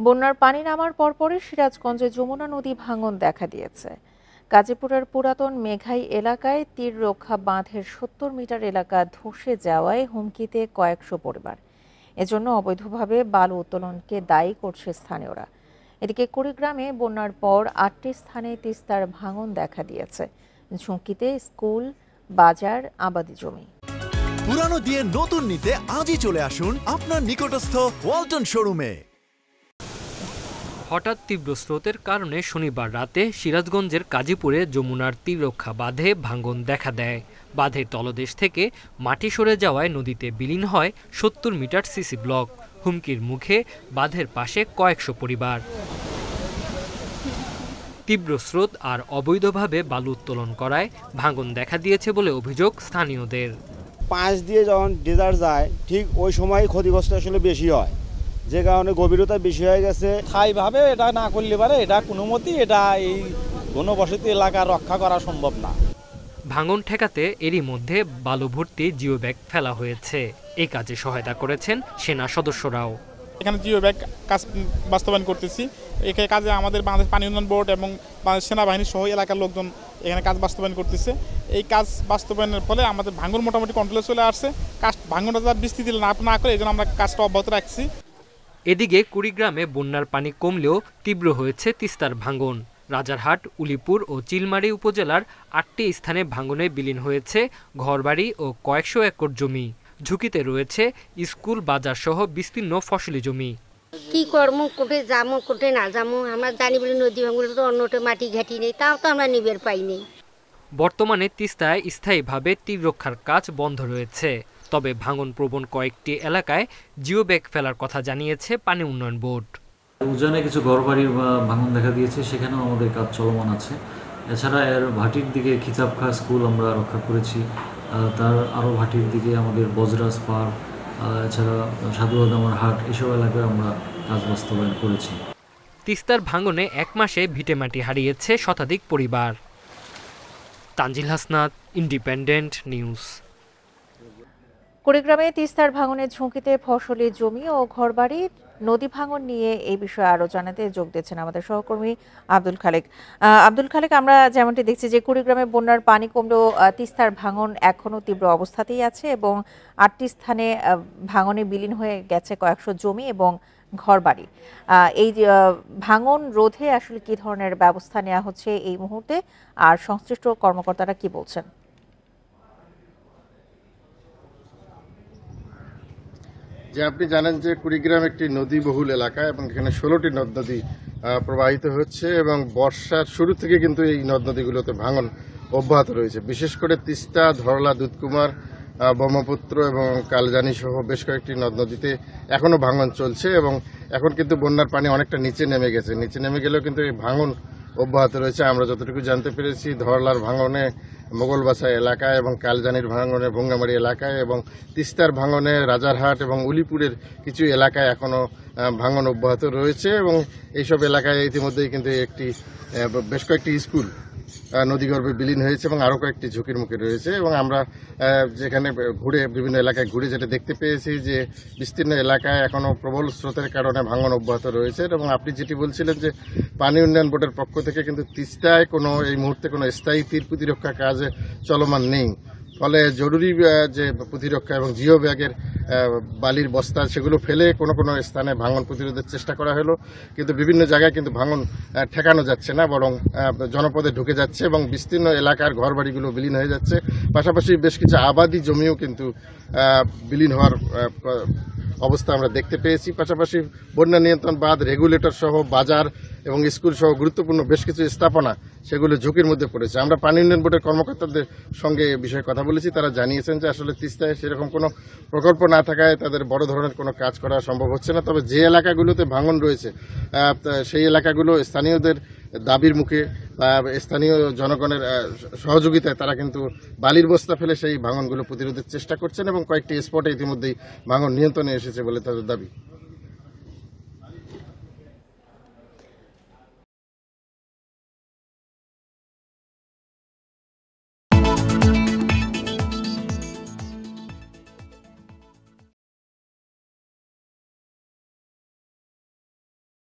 বন্যার পানি নামার পরপরই সিরাজগঞ্জে যমুনা নদী ভাঙন দেখা দিয়েছে। গাজীপুরের পুরাতন মেঘাই এলাকায় তীর রক্ষা বাঁধের ৭০ মিটার এলাকা ধসে যাওয়ায় হুমকিতে কয়েকশো পরিবার। এজন্য অবৈধভাবে বালু উত্তোলনকে দায়ী করছে স্থানীয়রা। এদিকে কুড়িগ্রামে বন্যার পর ৮টি স্থানে তিস্তার ভাঙন দেখা দিয়েছে। ঝুঁকিতে স্কুল, বাজার, আবাদি জমি। পুরানো দিয়ে নতুন নিতে আজই চলে আসুন আপনার নিকটস্থ ওয়ালটন শোরুমে। হঠাৎ তীব্র স্রোতের কারণে শনিবার রাতে সিরাজগঞ্জের কাজীপুরে যমুনার তীররক্ষা বাঁধে ভাঙন দেখা দেয়। বাঁধের তলদেশ থেকে মাটি সরে যাওয়ায় নদীতে বিলীন হয় ৭০ মিটার সিসি ব্লক। হুমকির মুখে বাঁধের পাশে কয়েকশো পরিবার। তীব্র স্রোত আর অবৈধভাবে বালু উত্তোলন করায় ভাঙন দেখা দিয়েছে বলে অভিযোগ স্থানীয়দের। পাঁচ দিয়ে যখন ডেজার্ট যায় ঠিক ওই সময় ক্ষতিগ্রস্ত আসলে বেশি হয়, যে কারণে গভীরতা বেশি হয়ে গেছে। স্থায়ীভাবে এটা না করলে পারে এটা কোনো মতেই এটা এই ঘনবসতি এলাকা রক্ষা করা সম্ভব না। ভাঙন ঠেকাতে এরই মধ্যে বালু ভর্তি জিও ব্যাগ ফেলা হয়েছে। এই কাজে সহায়তা করেছেন সেনা সদস্যরাও। এখানে জিও ব্যাগ কাজ বাস্তবায়ন করতেছি। এই কাজে আমাদের বাংলাদেশ পানি উন্নয়ন বোর্ড এবং বাংলাদেশ সেনাবাহিনী সহ এলাকার লোকজন এখানে কাজ বাস্তবায়ন করতেছে। এই কাজ বাস্তবায়নের ফলে আমাদের ভাঙন মোটামুটি কন্ট্রোলে চলে আসছে। ভাঙনটা যার বিস্তৃতি না করে এই জন্য আমরা কাজটা অব্যাহত রাখছি। এদিকে কুড়িগ্রামে বন্যার পানি কমলেও তীব্র হয়েছে তিস্তার ভাঙন। রাজারহাট, উলিপুর ও চিলমারী উপজেলার ৮টি স্থানে ভাঙনে বিলীন হয়েছে ঘরবাড়ি ও কয়েকশো একর জমি। ঝুঁকিতে রয়েছে স্কুল, বাজার সহ বিস্তীর্ণ ফসলি জমি। কি করবো, কোটে যাবো, কোটে না যাবো, আমরা জানি বলে নদী ভাঙলে তো অন্যটা মাটি ঘাটি নেই, তাও তো আমরা নিবের পাই নেই। বর্তমানে তিস্তায় স্থায়ীভাবে তীর রক্ষার কাজ বন্ধ রয়েছে। তবে ভাঙন প্রবণ কয়েকটি এলাকায় জিও ব্যাগ ফেলার কথা জানিয়েছে পানি উন্নয়ন বোর্ড। উজানে কিছু ঘরবাড়ির ভাঙন দেখা দিয়েছে, সেখানেও আমাদের কাজ চলমান আছে। এছাড়া এর ভাটির দিকে খিতাবখা স্কুল আমরা রক্ষা করেছি। তার আরও ভাটির দিকে আমাদের বজরাজ পার্ক, এছাড়া সাধুয়াদামার হাট, এসব এলাকায় আমরা কাজ বাস্তবায়ন করেছি। তিস্তার ভাঙনে এক মাসে ভিটেমাটি হারিয়েছে শতাধিক পরিবার। Tanzil Hasnat, independent news. কুড়িগ্রামে তিস্তার ভাঙনের ঝুঁকিতে ফসলি জমি ও ঘরবাড়ি। নদী ভাঙন নিয়ে এই বিষয়ে আরো জানাতে যোগ দিচ্ছেন আমাদের সহকর্মী আব্দুল খালেক। আব্দুল খালেক, আমরা যেমনটি দেখছি যে কুড়িগ্রামে বন্যার পানি কমলেও তিস্তার ভাঙন এখনো তীব্র অবস্থাতেই আছে এবং ৮টি স্থানে ভাঙনে বিলীন হয়ে গেছে কয়েকশো জমি এবং ঘরবাড়ি। এই ভাঙন রোধে আসলে কি ধরনের ব্যবস্থা নেওয়া হচ্ছে এই মুহূর্তে, আর সংশ্লিষ্ট কর্মকর্তারা কি বলছেন? যে আপনি জানেন যে কুড়িগ্রাম একটি নদীবহুল এলাকা এবং এখানে ১৬টি নদ নদী প্রবাহিত হচ্ছে এবং বর্ষার শুরু থেকে কিন্তু এই নদ নদীগুলোতে ভাঙন অব্যাহত রয়েছে। বিশেষ করে তিস্তা, ধরলা, দুধকুমার, ব্রহ্মপুত্র এবং কালজানি সহ বেশ কয়েকটি নদ নদীতে এখনো ভাঙন চলছে এবং এখন কিন্তু বন্যার পানি অনেকটা নিচে নেমে গেছে। নিচে নেমে গেলেও কিন্তু এই ভাঙন অব্যাহত রয়েছে। আমরা যতটুকু জানতে পেরেছি, ধরলার ভাঙনে মোগলবাসা এলাকায় এবং কালজানির ভাঙনে ভঙ্গামারি এলাকায় এবং তিস্তার ভাঙনে রাজারহাট এবং উলিপুরের কিছু এলাকায় এখনো ভাঙন অব্যাহত রয়েছে এবং এইসব এলাকায় ইতিমধ্যেই কিন্তু বেশ কয়েকটি স্কুল নদীগর্ভে বিলীন হয়েছে এবং আরও কয়েকটি ঝুঁকির মুখে রয়েছে। এবং আমরা যেখানে বিভিন্ন এলাকায় ঘুরে যেটা দেখতে পেয়েছি যে বিস্তীর্ণ এলাকায় এখনও প্রবল স্রোতের কারণে ভাঙন অব্যাহত রয়েছে। এবং আপনি যেটি বলছিলেন যে পানি উন্নয়ন বোর্ডের পক্ষ থেকে কিন্তু তিস্তায় এই মুহূর্তে কোনো স্থায়ী তীর প্রতিরক্ষা কাজ চলমান নেই। ফলে জরুরি যে প্রতিরক্ষা এবং জিও ব্যাগের বালির বস্তা সেগুলো ফেলে কোনো কোনো স্থানে ভাঙন প্রতিরোধের চেষ্টা করা হলো, কিন্তু বিভিন্ন জায়গায় কিন্তু ভাঙন ঠেকানো যাচ্ছে না, বরং জনপদে ঢুকে যাচ্ছে এবং বিস্তীর্ণ এলাকার ঘরবাড়িগুলো বিলীন হয়ে যাচ্ছে। পাশাপাশি বেশ কিছু আবাদি জমিও কিন্তু বিলীন হওয়ার অবস্থা আমরা দেখতে পেয়েছি। পাশাপাশি বন্যা নিয়ন্ত্রণ বাঁধ, রেগুলেটর সহ বাজার এবং স্কুল সহ গুরুত্বপূর্ণ বেশ কিছু স্থাপনা সেগুলো ঝুঁকির মধ্যে পড়েছে। আমরা পানি উন্নয়ন বোর্ডের কর্মকর্তাদের সঙ্গে এ বিষয়ে কথা বলেছি। তারা জানিয়েছেন যে আসলে তিস্তায় সেরকম কোনো প্রকল্প না থাকায় তাদের বড় ধরনের কোনো কাজ করা সম্ভব হচ্ছে না। তবে যে এলাকাগুলোতে ভাঙন রয়েছে সেই এলাকাগুলো স্থানীয়দের দাবির মুখে স্থানীয় জনগণের সহযোগিতায় তারা কিন্তু বালির বস্তা ফেলে সেই ভাঙনগুলো প্রতিরোধের চেষ্টা করছেন এবং কয়েকটি স্পটে ইতিমধ্যেই ভাঙন নিয়ন্ত্রণে এসেছে বলে তাদের দাবি।